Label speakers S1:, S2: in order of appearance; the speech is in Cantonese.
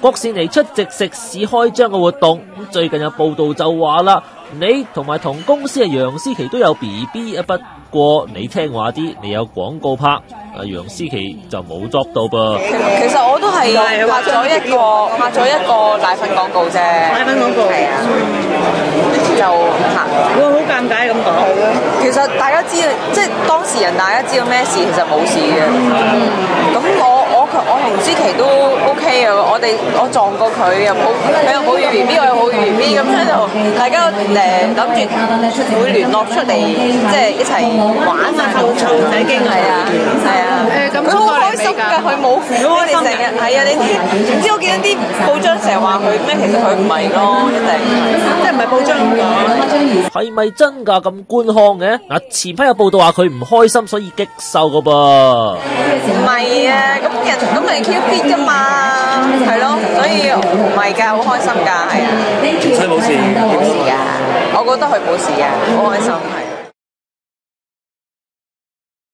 S1: 郭羨妮出席食肆開張嘅活動。最近有報道就話啦，你同埋同公司嘅楊思琦都有 BB 啊，不過你聽話啲，你有廣告拍，楊思琦就冇 job 到噃。
S2: 其實我都係拍咗一個奶粉廣告啫。
S3: 奶粉廣告
S2: 係啊，就拍。
S3: 會好尷尬咁講。
S2: 其實大家知道，即係當事人，大家知道咩事，其實冇事嘅。咁我同思琪都 OK 啊，我撞過佢又抱，佢又抱住 BB， 我又抱住 BB， 咁喺度，大家諗住會聯絡出嚟，即係一齊玩啊，湊仔經係啊，佢好開心㗎，佢冇我哋成日係啊，你唔知我見到啲報章成日話佢咩，其實佢唔係咯，一定即係唔係報章咁講。
S1: 係咪真㗎咁官腔嘅？前排有報道話佢唔開心，所以激瘦㗎噃。
S2: 唔係啊，咁咪 keep fit 㗎嘛，係咯，所以唔係㗎，好開心㗎，係啊，
S4: 所以冇事，
S2: 冇事㗎，我覺得佢冇事㗎，好開心係。